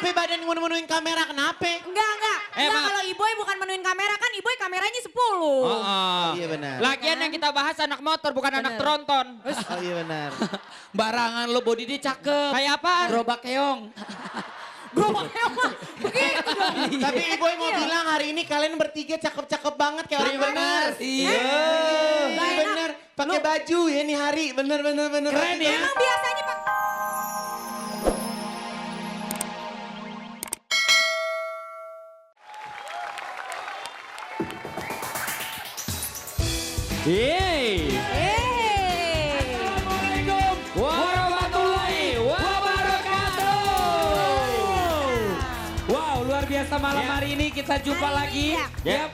Kenapa badan menuin kamera, kenapa? Enggak. Enggak, kalau Iboy bukan menuin kamera kan Iboy kameranya 10. Oh, iya benar. Lagian yang kita bahas anak motor bukan anak tronton. Oh iya benar. Barangan lo body dia cakep. Kayak apaan? Gerobak keong. Gerobak keong begitu dong. Tapi Iboy mau bilang hari ini kalian bertiga cakep-cakep banget kayak orang benar. Iya. Iya benar. Pakai baju ya nih hari. Bener. Keren ya. Emang biasanya Pak. Yeay. Assalamualaikum warahmatullahi wabarakatuh. Wow, luar biasa malam hari ini kita jumpa lagi. Yap.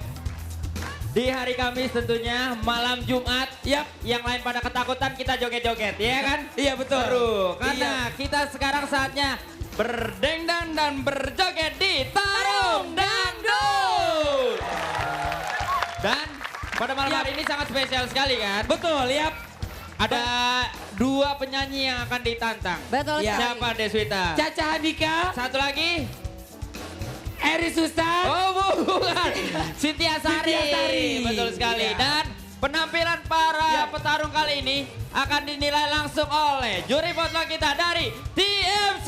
Di hari Kamis tentunya, malam Jumat. Yap. Yang lain pada ketakutan, kita joget-joget, ya kan? Iya betul. Seru. Karena kita sekarang saatnya berdendang dan berjoget di Tarung Dangdut. Dan pada malam hari ini sangat spesial sekali kan? Betul, yap. Ada dua penyanyi yang akan ditantang. Betul Ya. sekali. Siapa Deswita? Caca Handika, Satu lagi. Eri Sustan. Oh bukan. Cynthia Sari. Cynthia Sari. Betul sekali. Iya. Dan penampilan para petarung kali ini akan dinilai langsung oleh juri foto kita dari TMC.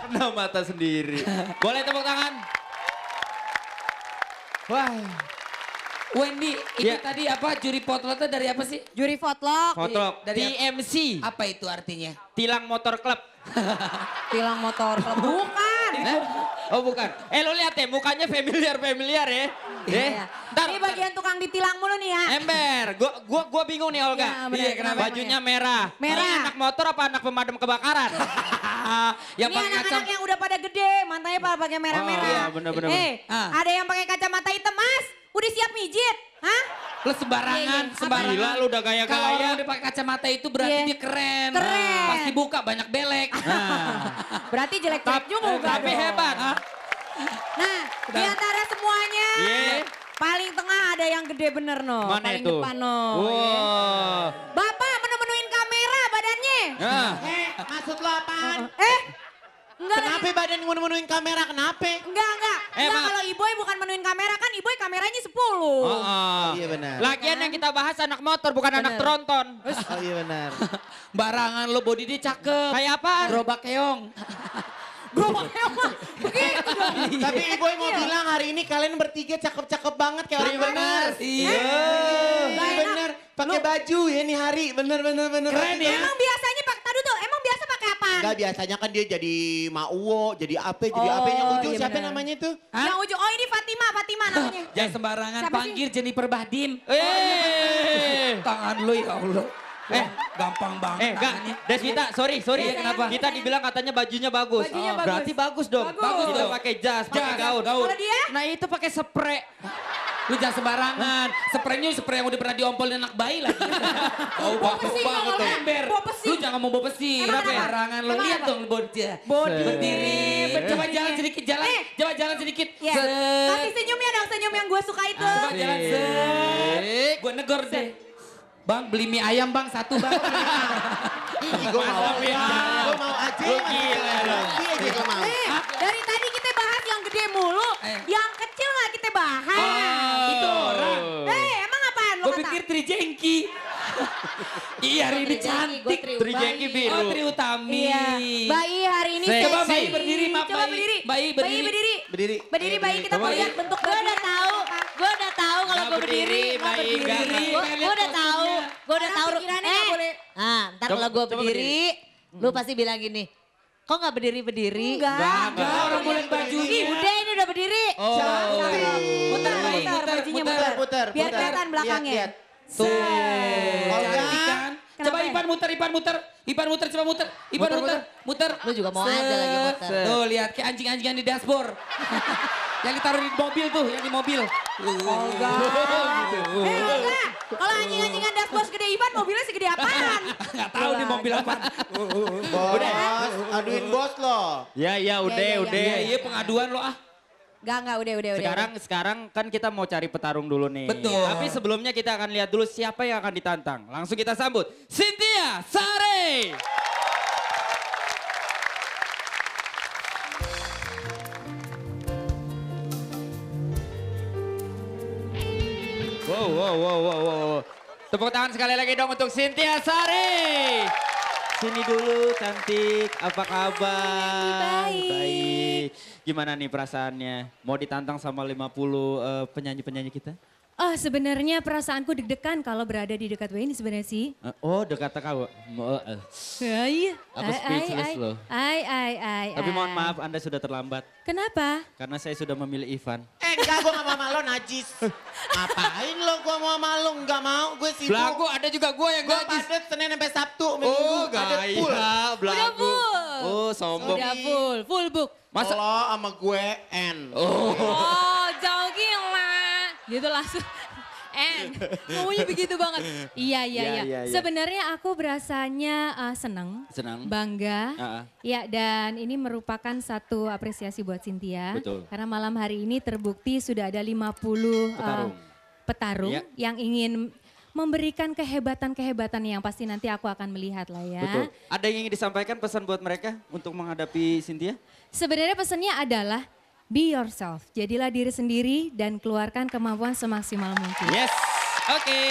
Kena mata sendiri. Boleh tepuk tangan? Wah. Wendy, itu Ya. tadi apa juri potlotnya dari apa sih? Juri Votlog, Foto Dari TMC. Apa itu artinya? Tilang Motor Club. tilang motor klub. Bukan. Oh bukan. Lo lihat ya mukanya familiar ya. Iya. Ntar, Ini bagian tukang ditilang mulu nih ya. ember. Gua bingung nih Olga. Iya, benar. Iya, kenapa? Bajunya merah. Merah. Ini anak motor apa anak pemadam kebakaran? Yang Ini pakai anak-anak kacam. yang udah pada gede, matanya pada pakai merah-merah. Oh, iya, bener. Ada yang pakai kacamata hitam, Mas. Udah siap mijit? Hah? Lo sembarangan, Iya. sembarangan. Gila lu udah Kalau orang gaya-gaya. udah pakai kacamata itu berarti Iya. dia keren. Keren. Pasti buka banyak belek. Berarti jelek-jelek juga. Tapi dong. hebat. Nah, di antara semuanya, Iya. paling tengah ada yang gede bener no. Mana paling itu? depan no. Wow. Bapak menu-menuin kamera badannya. Nah. Maksud lo apaan? Enggak Kenapa badan menuin kamera, kenapa? Enggak. Enggak, Mak- kalau Iboy bukan menuin kamera kan Iboy kameranya 10. Oh, Iya benar. Lagian yang kita bahas anak motor bukan anak Bener. tronton. Oh iya benar. Barangan lo body dia cakep. Kayak apaan? Gerobak keong. Gerobak keong begitu dong. Tapi Iboy mau bilang hari ini kalian bertiga cakep-cakep banget kayak orang benar. Iya. Iya benar. Pakai baju ya nih hari. Bener. Keren ya. Emang biasanya Pak, tadu tuh, emang biasa pakai apaan? Enggak, biasanya kan dia jadi Mauwo, jadi apa yang ujung iya siapa benar. namanya tuh? Hah? Yang ujung, oh ini Fatima namanya. Jangan sembarangan Siapa sih? panggil Jennifer Bahdim. Tangan lo ya Allah. Gampang banget Enggak, tangannya. Deswita, sorry. Iya, Kenapa? sayang. Kita dibilang katanya bajunya bagus. Bajunya bagus. Berarti bagus dong. Bagus. Kita pakai jas, pakai gaun. Kalau dia? Nah itu pakai spray. Lu jangan sembarangan. Spraynya spray yang udah pernah diompolin anak bayi lagi. Bau Bawa bau besi banget kalau tuh. lu. Ember. Bawa besi. Lu jangan mau bawa besi. Emang kenapa? Sembarangan lo Emang lihat apa? dong body. Body. Berdiri. Coba jalan sedikit jalan. Coba jalan sedikit. Iya. Set. Kasih senyumnya dong, senyum yang gue suka itu. Coba jalan set. Gue negor deh. Bang beli mie ayam bang satu bang. Gue mau Mantap ya. Gue mau aja. Lu gila lu. Iya gue mau. Dari tadi kita bahas yang gede mulu, yang kecil nggak kita bahas. Itu orang. Emang apaan lo Gue kata? pikir Trijengki. Iya hari ini cantik. Trijengki biru. Oh Tri Utami. Iya. Bayi hari ini Seksi. Coba seksi. bayi berdiri, maaf, Coba bayi. berdiri. Bayi berdiri. Berdiri. Berdiri bayi kita mau lihat bentuk Gue udah tahu, gue udah tahu kalau Nggak gue berdiri, berdiri, baik, nggak. gue udah tahu, gue udah tahu. Pikirannya nggak boleh. Nah, ntar Coba- kalau gue coba berdiri, lu pasti bilang gini, kok nggak berdiri? Enggak, orang boleh bajunya. Udah ini udah berdiri. Oh. Muter bayi, muter, bajunya muter. Putar. Biar kelihatan belakangnya. Lihat. Tuh. Olga. Cantik kan? Kenapa Coba ya? Ipan muter, coba muter. Ipan muter. Lu juga mau aja lagi muter. Tuh lihat kayak anjing-anjingan di dashboard. Yang ditaruh di mobil tuh, yang di mobil. Olga. Olga. Kalau anjing-anjingan dashboard segede Ivan, mobilnya segede apaan? Gak tahu di mobil apa. Bos, aduin bos lo. Ya, udah. Iya, iya pengaduan lo ah. Enggak, udah. Sekarang kan kita mau cari petarung dulu nih. Betul. Tapi sebelumnya kita akan lihat dulu siapa yang akan ditantang. Langsung kita sambut Cynthia Sare. Wow. Tepuk tangan sekali lagi dong untuk Cynthia Sare. Sini dulu cantik, apa kabar? Baik. Gimana nih perasaannya? Mau ditantang sama 50 penyanyi-penyanyi kita? Oh sebenarnya perasaanku deg-degan kalau berada di dekat Wayne sebenarnya sih. Oh dekat kau. Ay, Aku speechless loh. Tapi mohon maaf Anda sudah terlambat. Kenapa? Karena saya sudah memilih Ivan. Enggak, gue gak mau sama lo najis. Ngapain lo gue mau sama lo? Enggak mau, gue sibuk. Belagu ada juga gue yang Gue najis. padet Senin sampai Sabtu. Oh Minggu padet full. gaya, Udah belagu. full. Oh sombong. Udah full book. Masa? Lo sama gue N. Oh jauh gila. Gitu langsung. Ngomongnya begitu banget. Iya. Sebenarnya aku berasanya senang, bangga. Ya dan ini merupakan satu apresiasi buat Cynthia. Betul. Karena malam hari ini terbukti sudah ada 50 petarung Iya. yang ingin memberikan kehebatan-kehebatan yang pasti nanti aku akan melihat lah ya. Betul. Ada yang ingin disampaikan pesan buat mereka untuk menghadapi Cynthia? Sebenarnya pesannya adalah be yourself. Jadilah diri sendiri dan keluarkan kemampuan semaksimal mungkin. Yes. Oke,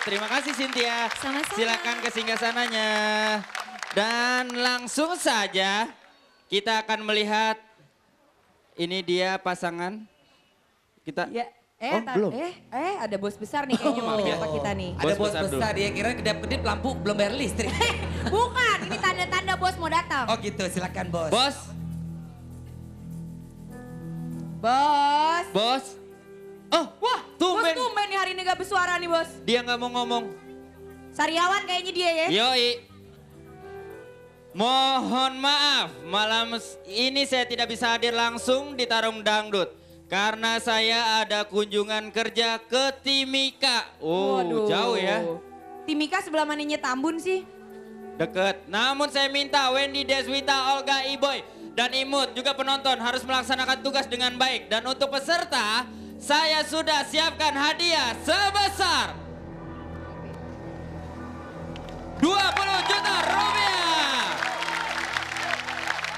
terima kasih Cynthia. Sama-sama. Silakan ke singgasananya. Dan langsung saja kita akan melihat ini dia pasangan kita. Ya, belum. ada bos besar nih kayaknya mau menyapa kita nih. Ada Bos bos besar besar, dia kira kedap-kedip lampu belum bayar listrik. Bukan, ini tanda-tanda bos mau datang. Oh gitu, silakan bos. Bos, Bos. oh wah Bos tumben. tumben nih hari ini gak bersuara nih bos. Dia nggak mau ngomong. Sariawan kayaknya dia ya. Yoi. Mohon maaf, malam ini saya tidak bisa hadir langsung di Tarung Dangdut. Karena saya ada kunjungan kerja ke Timika. Oh, jauh ya. Timika sebelah mananya Tambun sih? Deket. Namun saya minta Wendy Deswita, Olga Iboy, dan Imut juga penonton harus melaksanakan tugas dengan baik. Dan untuk peserta, saya sudah siapkan hadiah sebesar 20 juta rupiah.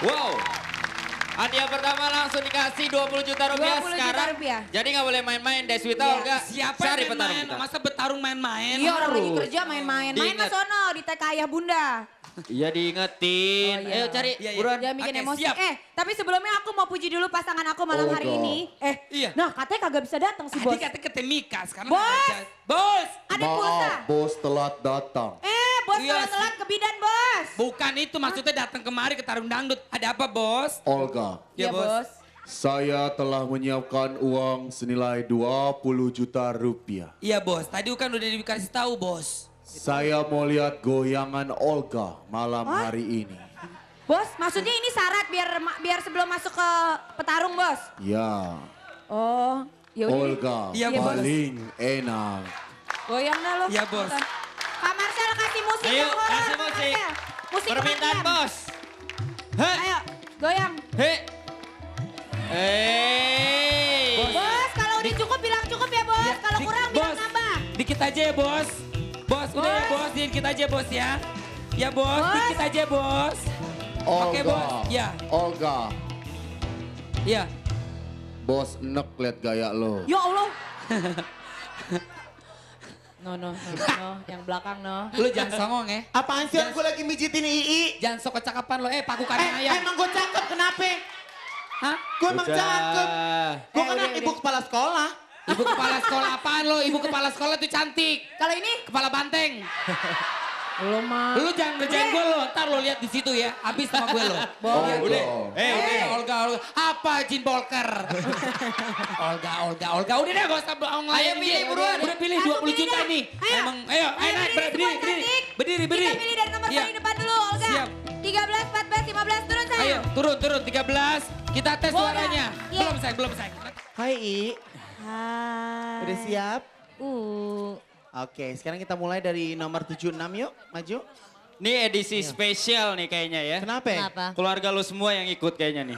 Wow. Hadiah pertama langsung dikasih 20 juta rupiah 20 juta sekarang. rupiah. Jadi nggak boleh main-main Deswita, Iya. Olga. Siapa Cari yang petarung main-main? kita. Masa bertarung main-main? Iya orang lagi Harus. kerja main-main. Main Diingat. mas sono di TK ayah bunda. Iya diingetin. Oh, iya. Ayo cari Iya, iya. buruan. Jangan bikin Oke, emosi. siap. Tapi sebelumnya aku mau puji dulu pasangan aku malam hari ini. Iya. Nah katanya kagak bisa datang sih bos. Tadi kata ke Timika, sekarang Bos! aja. Bos! Ada pulsa. Maaf, bos telat datang. Bos Iya, telat ke bidan bos. Bukan itu maksudnya datang kemari ke Tarung Dangdut. Ada apa bos? Olga, Iya bos. saya telah menyiapkan uang senilai 20 juta rupiah. Iya bos, tadi kan udah dikasih tahu bos. Saya mau lihat goyangan Olga malam hari ini. Bos, maksudnya ini syarat biar sebelum masuk ke petarung bos. Ya, Oh, ya udah. deh. Olga Iya, bos. paling enak. Goyang dah lo. Iya, bos. Kak Marcel kasih musik Ayo, yang horor, kasih Kak musik. Marcel. Musik Permintaan kematian. bos. Hei. Ayo, goyang. Hei. Hey. Bos, kalau udah cukup bilang cukup ya bos. Iya, Kalau kurang bilang bos, nambah. dikit aja ya bos. Bos, udah ya bos, dikit aja bos ya. Ya bos, Bos. dikit aja bos. Oke, Olga, bos. Ya. Olga, Iya. bos enek liat gaya lo. Ya Allah. No, yang belakang no. Lu jangan songong ya. Apaan sih? Gue lagi mijitin Ii. Jangan sok kecakapan lo, pakukan ayam. Emang gue cakep kenapa? Hah? Gue emang cakep. Gue kan udah. ibu kepala sekolah. Ibu kepala sekolah apaan lo? Ibu kepala sekolah tuh cantik. Kalau ini Kepala banteng. belum mah. Lu jangan ngerjain gue lo, ntar lo lihat di situ ya. Habis sama gue lo. Olga, Olga. Apa Jin Bolker? Olga. Udah deh gak usah bohong lagi. Ayo pilih buruan. Udah pilih Langsung 20 pilih juta deh. nih. Ayo. Emang, ayo naik, semua cantik. Berdiri. Kita pilih dari nomor Iya. paling depan dulu Olga. Siap. 13, 14, 15 turun sayang. Ayo, turun 13. Kita tes Boleh. suaranya. Iya. Belum sayang. Hai I, Hai. udah siap? Uh. Oke, sekarang kita mulai dari nomor 76 yuk, maju. Ini edisi spesial nih kayaknya ya. Kenapa ya? Kenapa? Keluarga lu semua yang ikut kayaknya nih.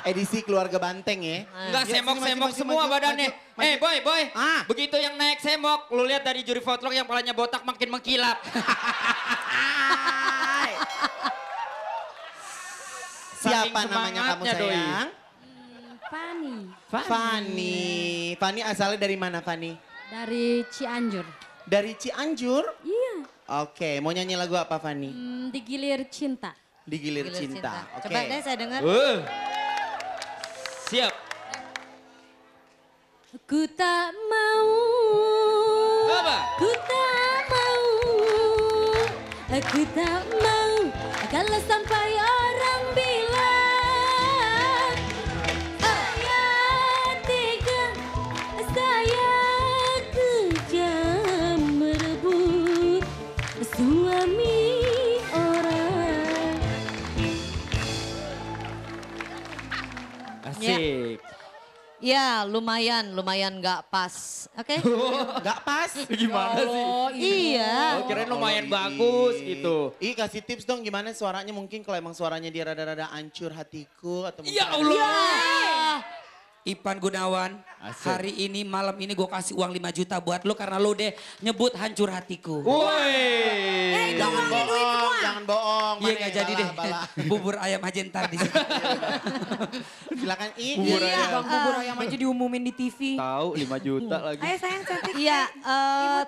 Edisi keluarga Banteng ya. Enggak Yuk, semok-semok sini, semua maju, badannya. maju, maju. Boy. Ah. Begitu yang naik semok, lu lihat dari juri votlog yang palanya botak makin mengkilap. Siapa Saking namanya kamu semangatnya, Doi. sayang? Fani. Fani dari mana Fani? Dari Cianjur. Dari Cianjur? Iya. Oke, mau nyanyi lagu apa Fani? Digilir cinta. Digilir Gilir cinta. Oke. Coba deh saya dengar. Siap. Ku tak mau. Apa? Ku tak mau. Aku tak mau. Kalau sampai orang bilang saya tega, saya kejam merebut suami orang. Asik. Ya lumayan nggak pas. Oke? Gak pas. Gimana sih? Iya. Oh, kirain lumayan bagus gitu. Kasih tips dong gimana suaranya mungkin kalau emang suaranya dia rada-rada hancur hatiku atau mungkin Ya Allah. Ipan Gunawan, Asik. hari ini malam ini gue kasih uang 5 juta buat lo karena lo deh nyebut hancur hatiku. Woi. Jangan bohong. Iya Mana nggak ya, jadi bala, deh. bala. Bubur ayam aja ntar di situ. Silakan Bubur Iya. ayam. Bang bubur ayam aja diumumin di TV. Tahu 5 juta lagi. Ayo sayang cantik. Iya,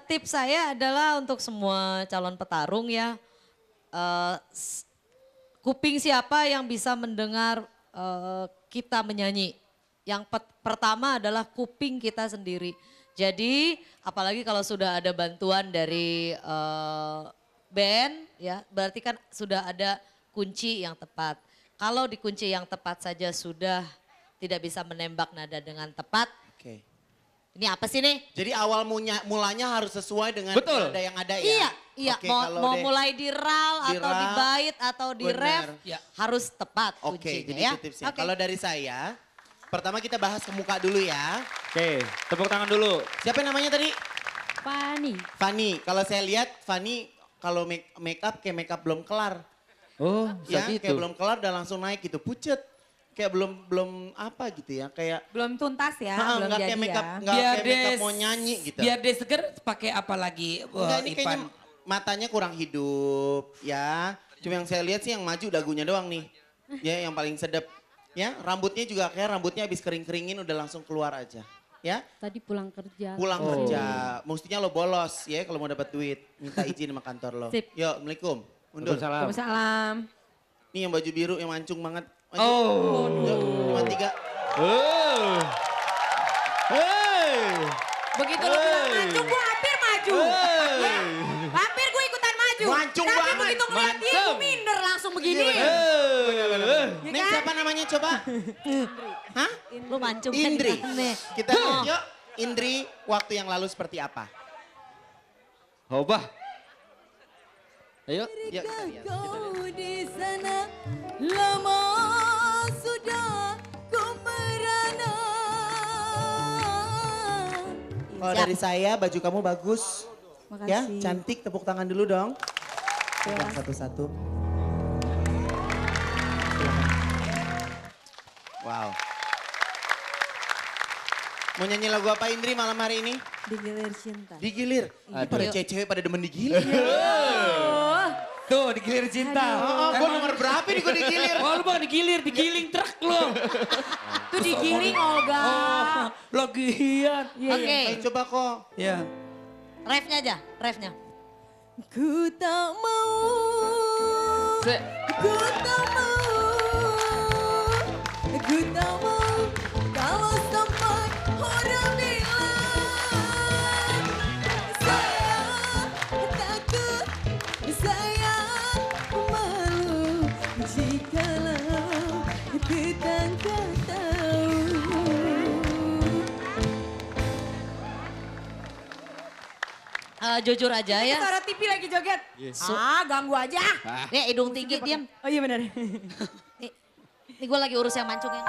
tips saya adalah untuk semua calon petarung ya. Kuping siapa yang bisa mendengar kita menyanyi. Yang pertama adalah kuping kita sendiri. Jadi apalagi kalau sudah ada bantuan dari band ya berarti kan sudah ada kunci yang tepat. Kalau di kunci yang tepat saja sudah tidak bisa menembak nada dengan tepat. Oke. Ini apa sih nih? Jadi awal mulanya harus sesuai dengan Betul. nada yang ada ya. Iya, iya. Oke, mau kalau mau deh- mulai di ral di atau di ral, bait atau di benar. ref Ya. harus tepat Oke, kuncinya jadi ya. itu tipsnya. Oke. Kalau dari saya, pertama kita bahas ke muka dulu ya. Oke, tepuk tangan dulu. Siapa namanya tadi? Fani. Fanny. Kalau saya lihat Fanny kalau make up kayak make up belum kelar. Oh, Ya, bisa kayak gitu. belum kelar udah langsung naik gitu, pucet. Kayak belum apa gitu ya, kayak Belum tuntas ya, belum nggak jadi kayak make up, ya. nggak kayak make up mau nyanyi gitu. Biar dia seger pakai apa lagi? Enggak, ini Ipan. kayaknya matanya kurang hidup ya. Cuma yang saya lihat sih yang maju dagunya doang nih. Ya, yang paling sedap. Ya, rambutnya juga kayak rambutnya habis kering-keringin udah langsung keluar aja. Ya, Tadi pulang kerja. pulang kerja. Mestinya lo bolos ya kalau mau dapat duit. Minta izin sama kantor lo. Sip. Yuk, Assalamualaikum. Mundur. Waalaikumsalam. Waalaikumsalam. Nih yang baju biru yang mancung banget. Maju. Oh. Yuk, 53. Oh. Hey. Begitu lu bilang maju, gue hampir maju. Ya, hampir gue ikutan maju. Mancung Tapi banget. begitu ngeliat dia, gue minder langsung begini. Ya Nih kan? siapa namanya coba? Hah? Lu mancung kan Indri. di mana? Kita lihat yuk. Indri waktu yang lalu seperti apa? Hobah. Ayo. Yuk kita lihat. Kau di sana lama sudah ku merana. Kalau dari saya baju kamu bagus. Makasih. Ya, cantik. Tepuk tangan dulu dong. Pegang satu-satu. Silakan. Wow. Mau nyanyi lagu apa Indri malam hari ini? Digilir cinta. Digilir. Ini pada cewek-cewek pada demen digilir. Tuh digilir cinta. Oh, gue nomor berapa nih gue digilir? Oh lu bang digiling truk lo. Tuh digiling Olga. Oh, logian. Oke, Ayo coba kok. Ya. refnya aja, refnya. Ku tak mau. Se- Ku tak mau. Ku tak mau. Kalau sampai orang bilang saya takut, saya malu jikalau tetangga tahu. Jujur aja ya. Suara TV lagi joget. Ah ganggu aja. Nih hidung tinggi diam. Oh iya benar. Nih gue lagi urus yang mancung yang.